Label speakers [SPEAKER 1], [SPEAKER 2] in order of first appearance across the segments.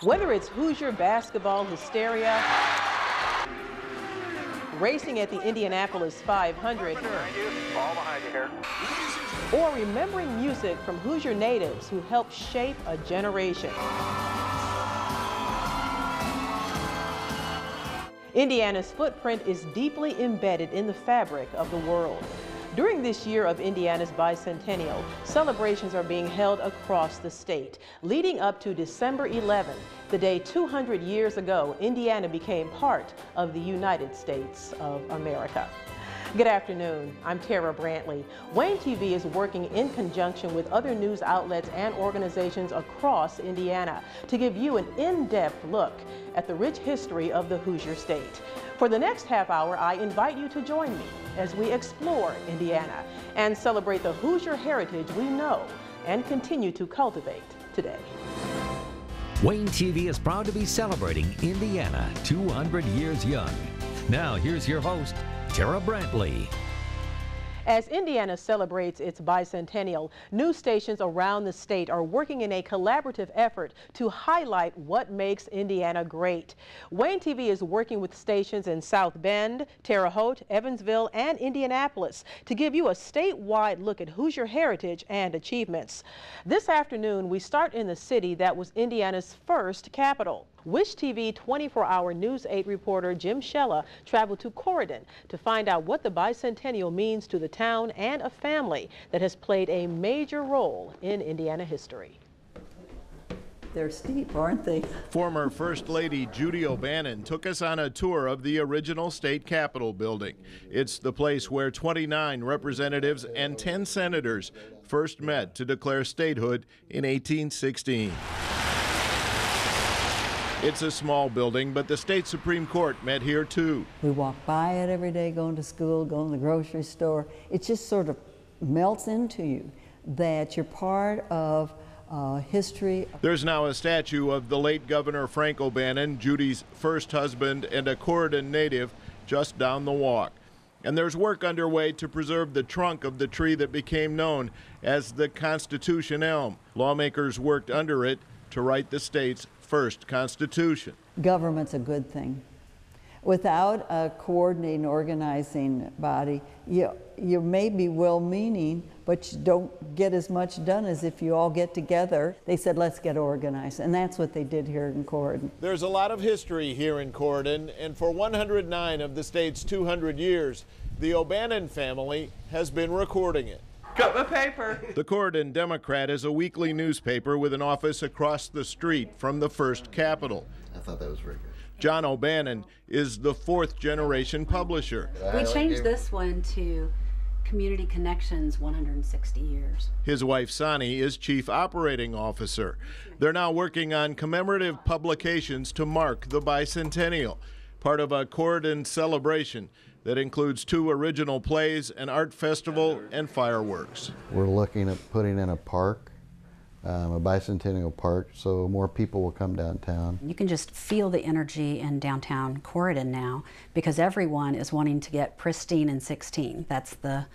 [SPEAKER 1] Whether it's Hoosier basketball hysteria, racing at the Indianapolis 500, or remembering music from Hoosier natives who helped shape a generation. Indiana's footprint is deeply embedded in the fabric of the world. During this year of Indiana's bicentennial, celebrations are being held across the state, leading up to December 11th, the day 200 years ago, Indiana became part of the United States of America. Good afternoon, I'm Tara Brantley. Wayne TV is working in conjunction with other news outlets and organizations across Indiana to give you an in-depth look at the rich history of the Hoosier State. For the next half hour, I invite you to join me as we explore Indiana and celebrate the Hoosier heritage we know and continue to cultivate today.
[SPEAKER 2] Wayne TV is proud to be celebrating Indiana 200 years young. Now here's your host, Tara Brantley.
[SPEAKER 1] As Indiana celebrates its bicentennial, news stations around the state are working in a collaborative effort to highlight what makes Indiana great. Wayne TV is working with stations in South Bend, Terre Haute, Evansville, and Indianapolis to give you a statewide look at Hoosier heritage and achievements. This afternoon, we start in the city that was Indiana's first capital. Wish TV 24-hour News 8 reporter Jim Shella traveled to Corydon to find out what the bicentennial means to the town and a family that has played a major role in Indiana history.
[SPEAKER 3] They're steep, aren't they?
[SPEAKER 4] Former First Lady Judy O'Bannon took us on a tour of the original state capitol building. It's the place where 29 representatives and 10 senators first met to declare statehood in 1816. It's a small building, but the state Supreme Court met here too.
[SPEAKER 3] We walk by it every day, going to school, going to the grocery store. It just sort of melts into you that you're part of history.
[SPEAKER 4] There's now a statue of the late Governor Frank O'Bannon, Judy's first husband and a Corydon native, just down the walk. And there's work underway to preserve the trunk of the tree that became known as the Constitution elm. Lawmakers worked under it to write the state's first constitution.
[SPEAKER 3] Government's a good thing. Without a coordinating, organizing body, you may be well-meaning, but you don't get as much done as if you all get together. They said, let's get organized, and that's what they did here in Corydon.
[SPEAKER 4] There's a lot of history here in Corydon, and for 109 of the state's 200 years, the O'Bannon family has been recording it.
[SPEAKER 1] Cut my paper.
[SPEAKER 4] The Corydon Democrat is a weekly newspaper with an office across the street from the first Capitol.
[SPEAKER 5] I thought that was very good.
[SPEAKER 4] John O'Bannon is the fourth generation publisher.
[SPEAKER 6] We changed this one to Community Connections 160 years.
[SPEAKER 4] His wife Sonny is chief operating officer. They're now working on commemorative publications to mark the bicentennial, part of a Corydon celebration that includes 2 original plays, an art festival, and fireworks.
[SPEAKER 5] We're looking at putting in a park, a bicentennial park, so more people will come downtown.
[SPEAKER 6] You can just feel the energy in downtown Corydon now because everyone is wanting to get pristine in 16. That's the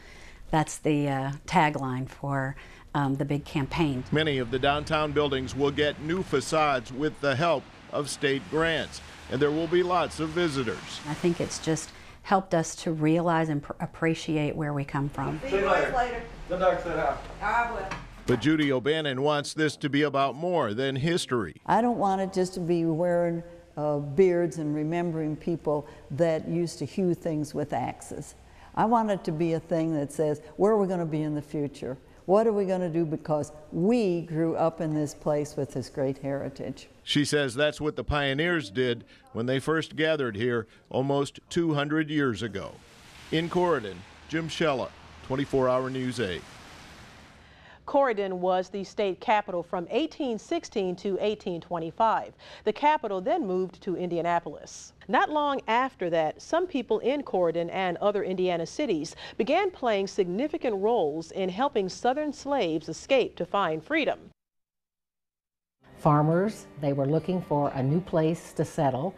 [SPEAKER 6] tagline for the big campaign.
[SPEAKER 4] Many of the downtown buildings will get new facades with the help of state grants, and there will be lots of visitors.
[SPEAKER 6] I think it's just helped us to realize and appreciate where we come from.
[SPEAKER 1] See you later.
[SPEAKER 7] Good luck, sit down.
[SPEAKER 1] I will.
[SPEAKER 4] But Judy O'Bannon wants this to be about more than history.
[SPEAKER 3] I don't want it just to be wearing beards and remembering people that used to hew things with axes. I want it to be a thing that says, where are we going to be in the future? What are we going to do because we grew up in this place with this great heritage?
[SPEAKER 4] She says that's what the pioneers did when they first gathered here almost 200 years ago. In Corydon, Jim Shella, 24-hour News 8.
[SPEAKER 1] Corydon was the state capital from 1816 to 1825. The capital then moved to Indianapolis. Not long after that, some people in Corydon and other Indiana cities began playing significant roles in helping Southern slaves escape to find freedom.
[SPEAKER 8] Farmers, they were looking for a new place to settle.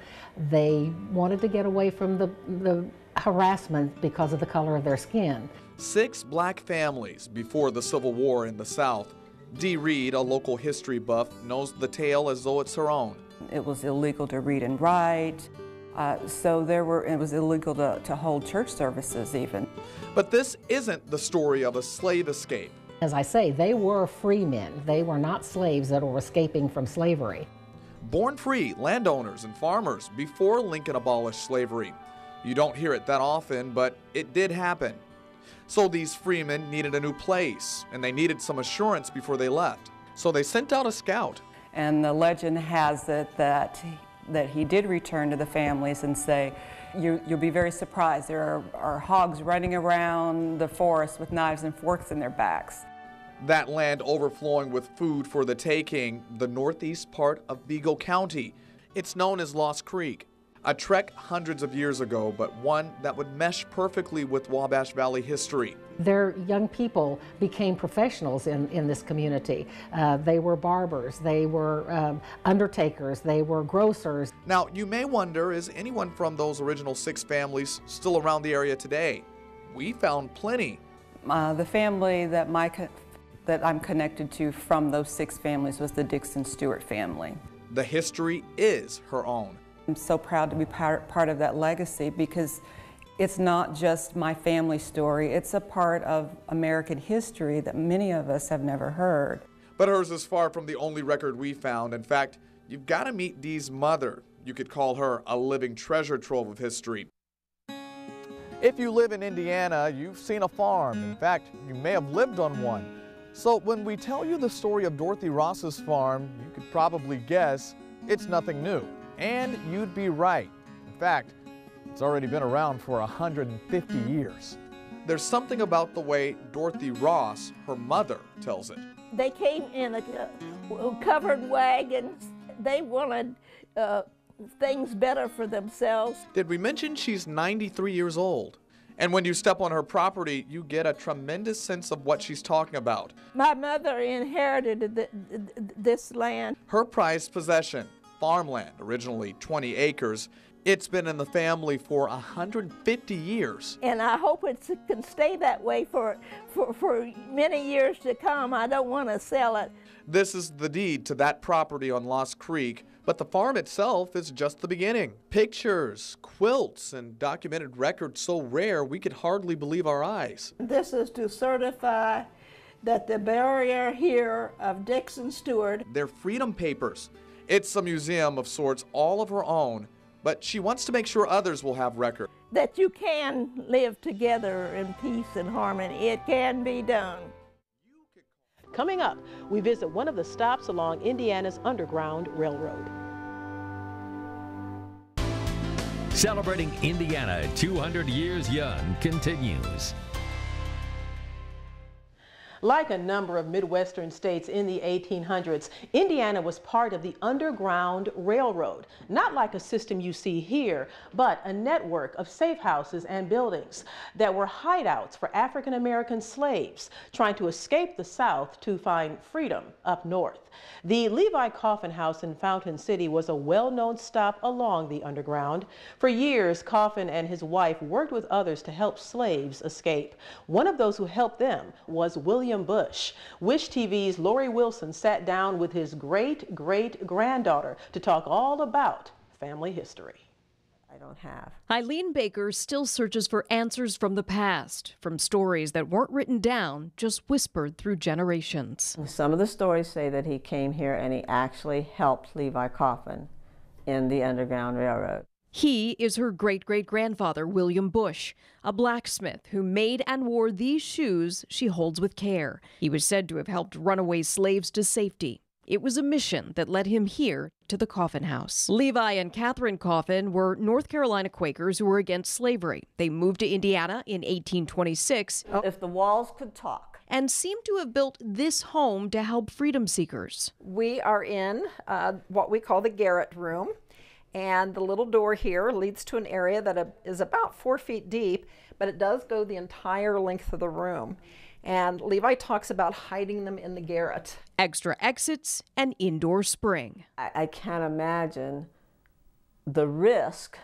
[SPEAKER 8] They wanted to get away from the harassment because of the color of their skin.
[SPEAKER 9] 6 black families before the Civil War in the South. Dee Reed, a local history buff, knows the tale as though it's her own.
[SPEAKER 7] It was illegal to read and write, so it was illegal to hold church services even.
[SPEAKER 9] But this isn't the story of a slave escape.
[SPEAKER 8] As I say, they were free men. They were not slaves that were escaping from slavery.
[SPEAKER 9] Born free landowners and farmers before Lincoln abolished slavery. You don't hear it that often, but it did happen. So these freemen needed a new place, and they needed some assurance before they left. So they sent out a scout.
[SPEAKER 7] And the legend has it that he did return to the families and say, you'll be very surprised. There are hogs running around the forest with knives and forks in their backs.
[SPEAKER 9] That land overflowing with food for the taking, the northeast part of Beagle County. It's known as Lost Creek. A trek hundreds of years ago, but one that would mesh perfectly with Wabash Valley history.
[SPEAKER 8] Their young people became professionals in this community. They were barbers, they were undertakers, they were grocers.
[SPEAKER 9] Now, you may wonder, is anyone from those original 6 families still around the area today? We found plenty.
[SPEAKER 7] The family that I'm connected to from those 6 families was the Dixon Stewart family.
[SPEAKER 9] The history is her own.
[SPEAKER 7] I'm so proud to be part of that legacy because it's not just my family story, it's a part of American history that many of us have never heard.
[SPEAKER 9] But hers is far from the only record we found. In fact, you've got to meet Dee's mother. You could call her a living treasure trove of history. If you live in Indiana, you've seen a farm. In fact, you may have lived on one. So when we tell you the story of Dorothy Ross's farm, you could probably guess it's nothing new. And you'd be right. In fact, it's already been around for 150 years. There's something about the way Dorothy Ross, her mother, tells it.
[SPEAKER 10] They came in a covered wagons. They wanted things better for themselves.
[SPEAKER 9] Did we mention she's 93 years old? And when you step on her property, you get a tremendous sense of what she's talking about.
[SPEAKER 10] My mother inherited this land.
[SPEAKER 9] Her prized possession, farmland, originally 20 acres. It's been in the family for 150 years.
[SPEAKER 10] And I hope it can stay that way for many years to come. I don't want to sell it.
[SPEAKER 9] This is the deed to that property on Lost Creek, but the farm itself is just the beginning. Pictures, quilts, and documented records so rare we could hardly believe our eyes.
[SPEAKER 10] This is to certify that the barrier here of Dixon Stewart.
[SPEAKER 9] They're freedom papers. It's a museum of sorts all of her own, but she wants to make sure others will have record.
[SPEAKER 10] That you can live together in peace and harmony. It can be done.
[SPEAKER 1] Coming up, we visit one of the stops along Indiana's Underground Railroad.
[SPEAKER 2] Celebrating Indiana 200 years young continues.
[SPEAKER 1] Like a number of Midwestern states in the 1800s, Indiana was part of the Underground Railroad. Not like a system you see here, but a network of safe houses and buildings that were hideouts for African American slaves trying to escape the South to find freedom up north. The Levi Coffin House in Fountain City was a well-known stop along the Underground. For years, Coffin and his wife worked with others to help slaves escape. One of those who helped them was William Bush. Wish TV's Lori Wilson sat down with his great-great-granddaughter to talk all about family history.
[SPEAKER 7] I don't have.
[SPEAKER 11] Eileen Baker still searches for answers from the past, from stories that weren't written down, just whispered through generations.
[SPEAKER 7] Some of the stories say that he came here and he actually helped Levi Coffin in the Underground Railroad.
[SPEAKER 11] He is her great-great-grandfather, William Bush, a blacksmith who made and wore these shoes she holds with care. He was said to have helped runaway slaves to safety. It was a mission that led him here to the Coffin House. Levi and Catherine Coffin were North Carolina Quakers who were against slavery. They moved to Indiana in 1826.
[SPEAKER 10] If the walls could talk.
[SPEAKER 11] And seemed to have built this home to help freedom seekers.
[SPEAKER 12] We are in what we call the garret room. And the little door here leads to an area that is about 4 feet deep, but it does go the entire length of the room. And Levi talks about hiding them in the garret.
[SPEAKER 11] Extra exits and indoor spring.
[SPEAKER 7] I can't imagine the risk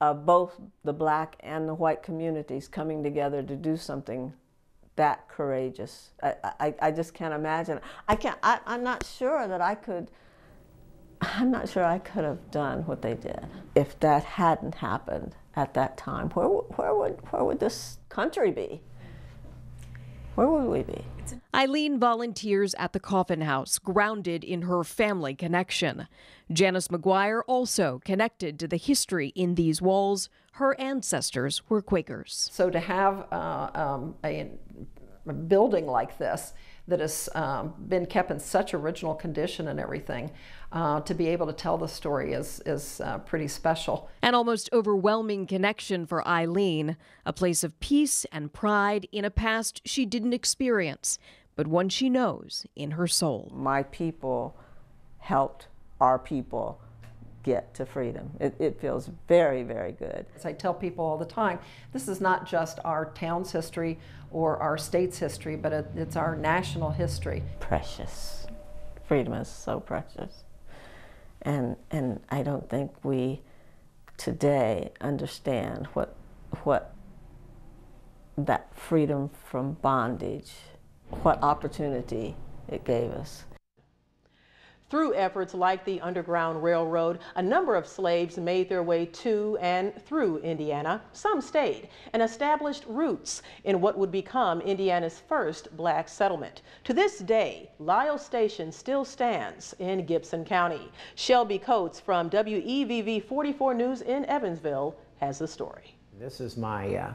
[SPEAKER 7] of both the black and the white communities coming together to do something that courageous. I just can't imagine. I'm not sure that I could
[SPEAKER 10] I'm not sure I could have done what they did. If that hadn't happened at that time, where would this country be? Where would we be?
[SPEAKER 11] Eileen volunteers at the Coffin House, grounded in her family connection. Janice McGuire also connected to the history in these walls. Her ancestors were Quakers.
[SPEAKER 12] So to have a building like this that has been kept in such original condition and everything, to be able to tell the story is pretty special.
[SPEAKER 11] An almost overwhelming connection for Eileen, a place of peace and pride in a past she didn't experience, but one she knows in her soul.
[SPEAKER 10] My people helped our people get to freedom. It feels very, very good.
[SPEAKER 12] As I tell people all the time, this is not just our town's history or our state's history, but it's our national history.
[SPEAKER 10] Precious. Freedom is so precious. And I don't think we today understand what that freedom from bondage, what opportunity it gave us.
[SPEAKER 1] Through efforts like the Underground Railroad, a number of slaves made their way to and through Indiana. Some stayed and established roots in what would become Indiana's first black settlement. To this day, Lyle Station still stands in Gibson County. Shelby Coates from WEVV 44 News in Evansville has the story.
[SPEAKER 13] This is my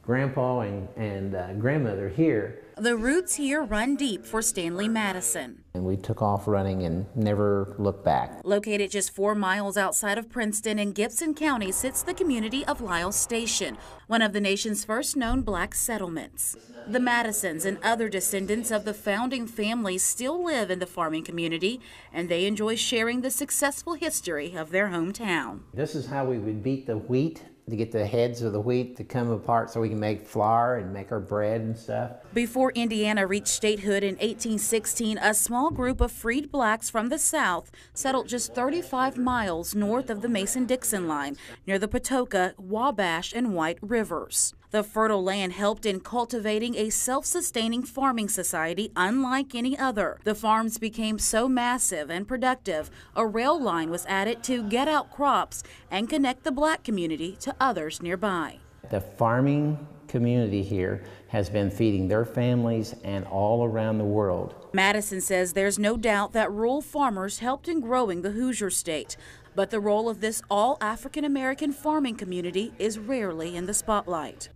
[SPEAKER 13] grandpa and grandmother here.
[SPEAKER 14] The roots here run deep for Stanley Madison.
[SPEAKER 13] And we took off running and never looked back.
[SPEAKER 14] Located just 4 miles outside of Princeton in Gibson County sits the community of Lyle Station, one of the nation's first known black settlements. The Madisons and other descendants of the founding families still live in the farming community, and they enjoy sharing the successful history of their hometown.
[SPEAKER 13] This is how we would beat the wheat to get the heads of the wheat to come apart so we can make flour and make our bread and stuff.
[SPEAKER 14] Before Indiana reached statehood in 1816, a small group of freed blacks from the South settled just 35 miles north of the Mason-Dixon line, near the Patoka, Wabash, and White Rivers. The fertile land helped in cultivating a self-sustaining farming society unlike any other. The farms became so massive and productive, a rail line was added to get out crops and connect the black community to others nearby.
[SPEAKER 13] The farming community here has been feeding their families and all around the world.
[SPEAKER 14] Madison says there's no doubt that rural farmers helped in growing the Hoosier state, but the role of this all African-American farming community is rarely in the spotlight.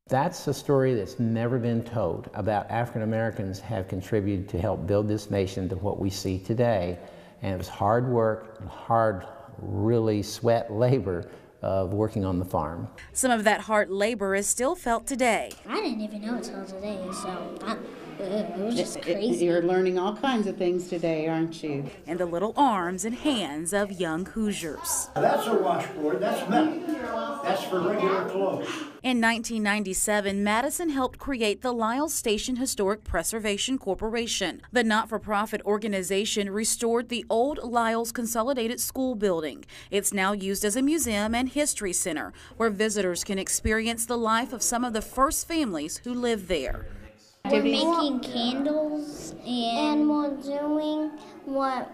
[SPEAKER 13] That's a story that's never been told about African Americans have contributed to help build this nation to what we see today. And it was hard work, hard, really sweat labor of working on the farm.
[SPEAKER 14] Some of that hard labor is still felt today.
[SPEAKER 15] I didn't even know until today, so it was just crazy.
[SPEAKER 16] You're learning all kinds of things today, aren't you?
[SPEAKER 14] And the little arms and hands of young Hoosiers.
[SPEAKER 17] That's a washboard, that's metal. That's for regular clothes.
[SPEAKER 14] In 1997, Madison helped create the Lyle Station Historic Preservation Corporation. The not-for-profit organization restored the old Lyle's Consolidated School building. It's now used as a museum and history center where visitors can experience the life of some of the first families who lived there.
[SPEAKER 15] We're making candles and we're doing what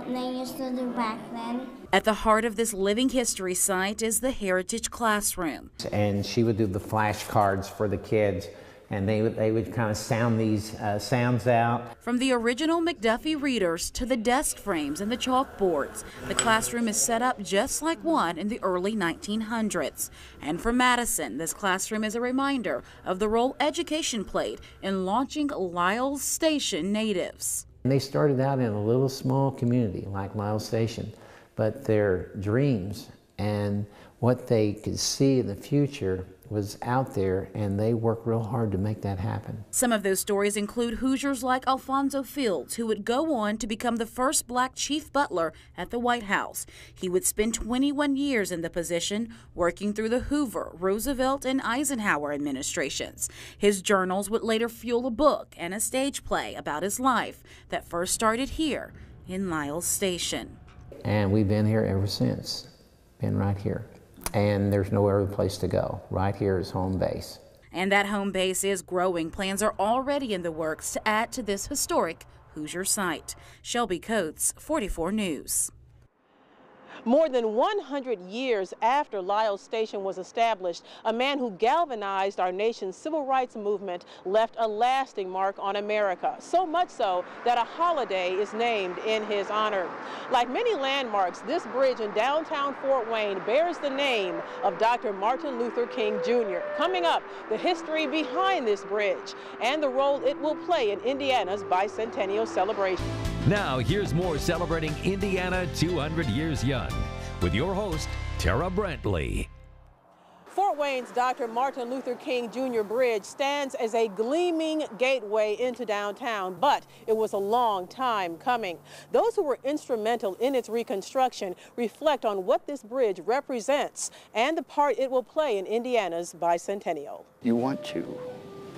[SPEAKER 15] they used to do back then.
[SPEAKER 14] At the heart of this living history site is the Heritage Classroom.
[SPEAKER 13] And she would do the flashcards for the kids, and they would kind of sound these sounds out.
[SPEAKER 14] From the original McDuffie readers to the desk frames and the chalkboards, the classroom is set up just like one in the early 1900s. And for Madison, this classroom is a reminder of the role education played in launching Lyle Station natives.
[SPEAKER 13] And they started out in a little small community like Lyle Station, but their dreams and what they could see in the future was out there, and they worked real hard to make that happen.
[SPEAKER 14] Some of those stories include Hoosiers like Alphonso Fields, who would go on to become the first black chief butler at the White House. He would spend 21 years in the position, working through the Hoover, Roosevelt, and Eisenhower administrations. His journals would later fuel a book and a stage play about his life that first started here in Lyle Station.
[SPEAKER 13] And we've been here ever since, been right here. And there's no other place to go. Right here is home base.
[SPEAKER 14] And that home base is growing. Plans are already in the works to add to this historic Hoosier site. Shelby Coates, 44 News.
[SPEAKER 1] More than 100 years after Lyle's Station was established, a man who galvanized our nation's civil rights movement left a lasting mark on America, so much so that a holiday is named in his honor. Like many landmarks, this bridge in downtown Fort Wayne bears the name of Dr. Martin Luther King Jr. Coming up, the history behind this bridge and the role it will play in Indiana's bicentennial celebration.
[SPEAKER 2] Now, here's more Celebrating Indiana 200 Years Young with your host, Tara Brantley.
[SPEAKER 1] Fort Wayne's Dr. Martin Luther King Jr. Bridge stands as a gleaming gateway into downtown, but it was a long time coming. Those who were instrumental in its reconstruction reflect on what this bridge represents and the part it will play in Indiana's bicentennial.
[SPEAKER 18] You want to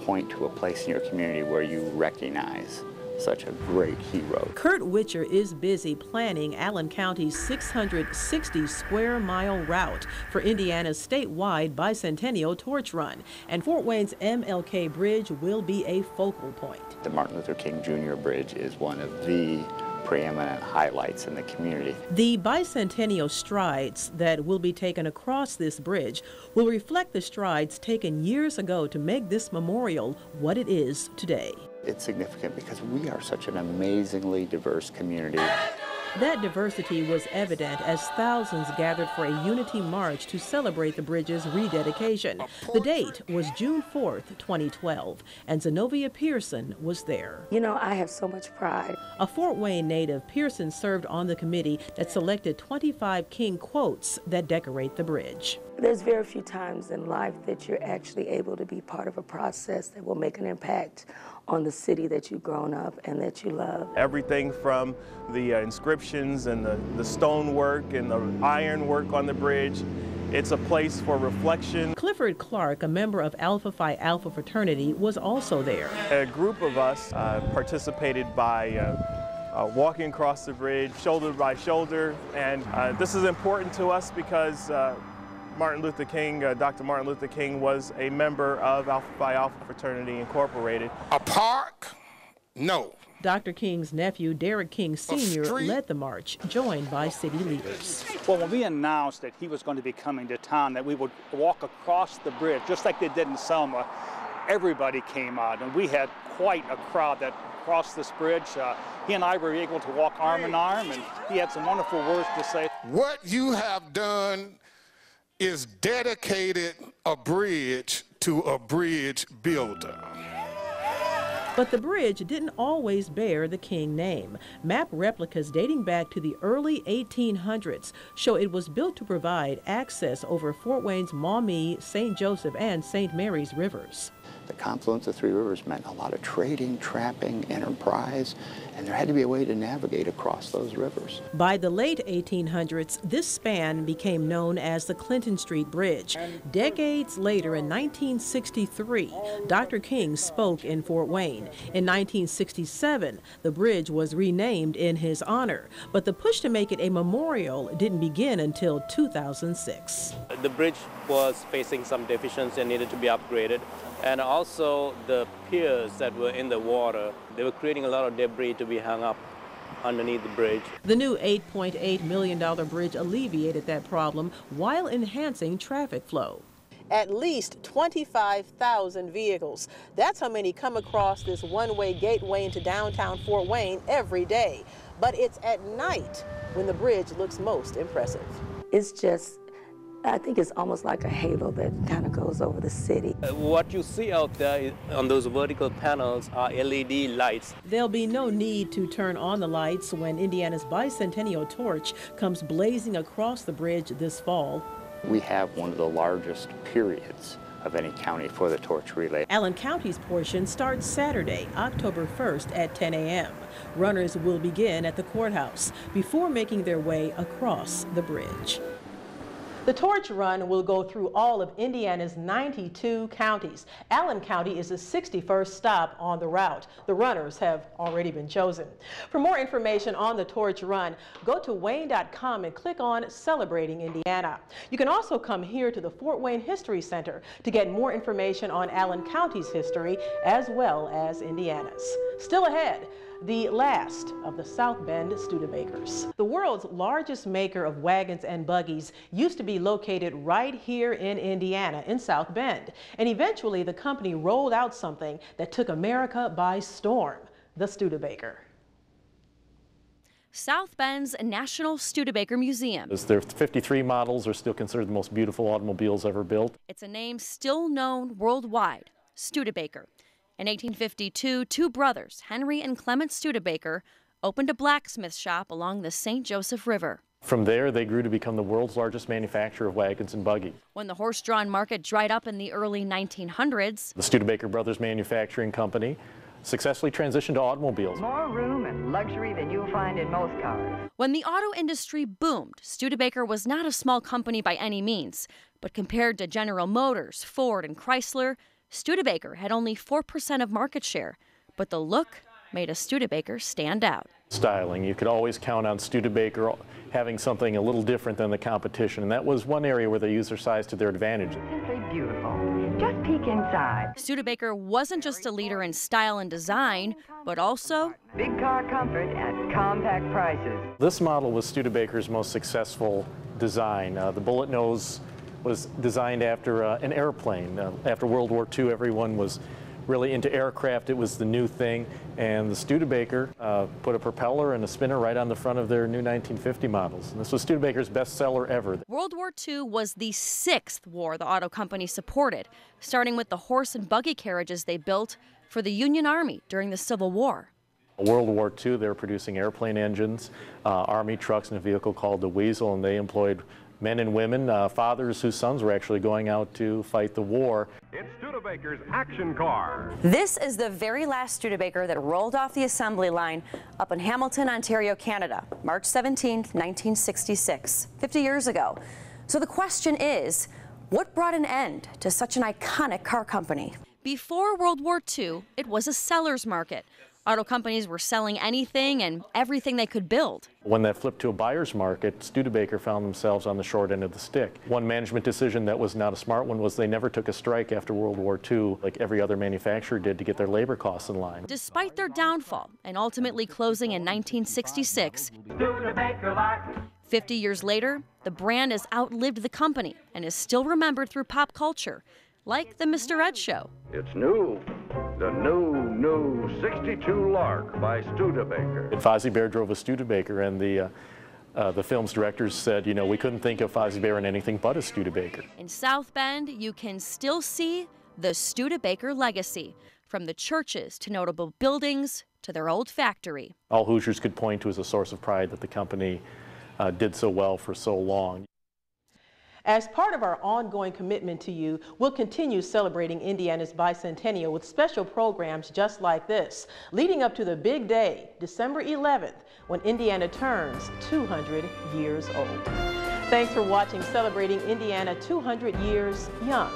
[SPEAKER 18] point to a place in your community where you recognize such a great hero.
[SPEAKER 1] Kurt Witcher is busy planning Allen County's 660 square mile route for Indiana's statewide bicentennial torch run, and Fort Wayne's MLK Bridge will be a focal point.
[SPEAKER 18] The Martin Luther King Jr. Bridge is one of the preeminent highlights in the community.
[SPEAKER 1] The bicentennial strides that will be taken across this bridge will reflect the strides taken years ago to make this memorial what it is today.
[SPEAKER 18] It's significant because we are such an amazingly diverse community.
[SPEAKER 1] That diversity was evident as thousands gathered for a unity march to celebrate the bridge's rededication. The date was June 4th, 2012, and Zenobia Pearson was there.
[SPEAKER 19] You know, I have so much pride.
[SPEAKER 1] A Fort Wayne native, Pearson served on the committee that selected 25 King quotes that decorate the bridge.
[SPEAKER 19] There's very few times in life that you're actually able to be part of a process that will make an impact on the city that you've grown up and that you love.
[SPEAKER 20] Everything from the inscriptions and the stonework and the ironwork on the bridge. It's a place for reflection.
[SPEAKER 1] Clifford Clark, a member of Alpha Phi Alpha fraternity, was also there.
[SPEAKER 20] A group of us participated by walking across the bridge shoulder by shoulder, and this is important to us because Martin Luther King, Dr. Martin Luther King was a member of Alpha Phi Alpha Fraternity Incorporated.
[SPEAKER 21] A park? No.
[SPEAKER 1] Dr. King's nephew, Derek King Sr., led the march, joined by city leaders.
[SPEAKER 22] Well, when we announced that he was going to be coming to town, that we would walk across the bridge, just like they did in Selma, everybody came out, and we had quite a crowd that crossed this bridge. He and I were able to walk arm in arm, and he had some wonderful words to say.
[SPEAKER 21] What you have done is dedicated a bridge to a bridge builder.
[SPEAKER 1] But the bridge didn't always bear the King name. Map replicas dating back to the early 1800s show it was built to provide access over Fort Wayne's Maumee, St. Joseph, and St. Mary's rivers.
[SPEAKER 18] The confluence of three rivers meant a lot of trading, trapping, enterprise, and there had to be a way to navigate across those rivers.
[SPEAKER 1] By the late 1800s, this span became known as the Clinton Street Bridge. Decades later, in 1963, Dr. King spoke in Fort Wayne. In 1967, the bridge was renamed in his honor, but the push to make it a memorial didn't begin until 2006.
[SPEAKER 23] The bridge was facing some deficiencies and needed to be upgraded. And also the piers that were in the water, they were creating a lot of debris to be hung up underneath the bridge.
[SPEAKER 1] The new $8.8 million bridge alleviated that problem while enhancing traffic flow. At least 25,000 vehicles. That's how many come across this one-way gateway into downtown Fort Wayne every day. But it's at night when the bridge looks most impressive.
[SPEAKER 19] It's just, I think it's almost like a halo that kind of goes over the city.
[SPEAKER 23] What you see out there on those vertical panels are LED lights.
[SPEAKER 1] There'll be no need to turn on the lights when Indiana's bicentennial torch comes blazing across the bridge this fall.
[SPEAKER 18] We have one of the largest periods of any county for the torch relay.
[SPEAKER 1] Allen County's portion starts Saturday, October 1st at 10 a.m. Runners will begin at the courthouse before making their way across the bridge. The torch run will go through all of Indiana's 92 counties. Allen County is the 61st stop on the route. The runners have already been chosen. For more information on the torch run, go to wayne.com and click on Celebrating Indiana. You can also come here to the Fort Wayne History Center to get more information on Allen County's history as well as Indiana's. Still ahead, the last of the South Bend Studebakers. The world's largest maker of wagons and buggies used to be located right here in Indiana, in South Bend. And eventually the company rolled out something that took America by storm, the Studebaker.
[SPEAKER 11] South Bend's National Studebaker Museum.
[SPEAKER 3] Their 53 models are still considered the most beautiful automobiles ever built.
[SPEAKER 11] It's a name still known worldwide, Studebaker. In 1852, two brothers, Henry and Clement Studebaker, opened a blacksmith shop along the St. Joseph River.
[SPEAKER 3] From there, they grew to become the world's largest manufacturer of wagons and buggies.
[SPEAKER 11] When the horse-drawn market dried up in the early 1900s,
[SPEAKER 3] the Studebaker Brothers Manufacturing Company successfully transitioned to automobiles.
[SPEAKER 5] More room and luxury than you'll find in most cars.
[SPEAKER 11] When the auto industry boomed, Studebaker was not a small company by any means, but compared to General Motors, Ford, and Chrysler, Studebaker had only 4% of market share, but the look made a Studebaker stand out.
[SPEAKER 3] Styling. You could always count on Studebaker having something a little different than the competition, and that was one area where they used their size to their advantage.
[SPEAKER 5] Simply beautiful. Just peek inside.
[SPEAKER 11] Studebaker wasn't just a leader in style and design, but also
[SPEAKER 5] big car comfort at compact prices.
[SPEAKER 3] This model was Studebaker's most successful design. The bullet nose was designed after an airplane. After World War II, everyone was really into aircraft. It was the new thing, and the Studebaker put a propeller and a spinner right on the front of their new 1950 models. And this was Studebaker's best seller ever.
[SPEAKER 11] World War II was the 6th war the auto company supported, starting with the horse and buggy carriages they built for the Union Army during the Civil War.
[SPEAKER 3] World War II, they were producing airplane engines, Army trucks, and a vehicle called the Weasel, and they employed men and women, fathers whose sons were actually going out to fight the war.
[SPEAKER 6] It's Studebaker's action car.
[SPEAKER 24] This is the very last Studebaker that rolled off the assembly line up in Hamilton, Ontario, Canada, March 17, 1966, 50 years ago. So the question is, what brought an end to such an iconic car company?
[SPEAKER 11] Before World War II, it was a seller's market. Auto companies were selling anything and everything they could build.
[SPEAKER 3] When that flipped to a buyer's market, Studebaker found themselves on the short end of the stick. One management decision that was not a smart one was they never took a strike after World War II like every other manufacturer did to get their labor costs in line.
[SPEAKER 11] Despite their downfall and ultimately closing in 1966, 50 years later, the brand has outlived the company and is still remembered through pop culture, like the Mr. Ed Show.
[SPEAKER 6] It's new. The new 62 Lark by Studebaker.
[SPEAKER 3] And Fozzie Bear drove a Studebaker, and the film's directors said, you know, we couldn't think of Fozzie Bear in anything but a Studebaker.
[SPEAKER 11] In South Bend, you can still see the Studebaker legacy, from the churches to notable buildings to their old factory.
[SPEAKER 3] All Hoosiers could point to as a source of pride that the company did so well for so long.
[SPEAKER 1] As part of our ongoing commitment to you, we'll continue celebrating Indiana's bicentennial with special programs just like this, leading up to the big day, December 11th, when Indiana turns 200 years old. Thanks for watching Celebrating Indiana 200 Years Young.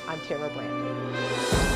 [SPEAKER 1] I'm Tara Brandley.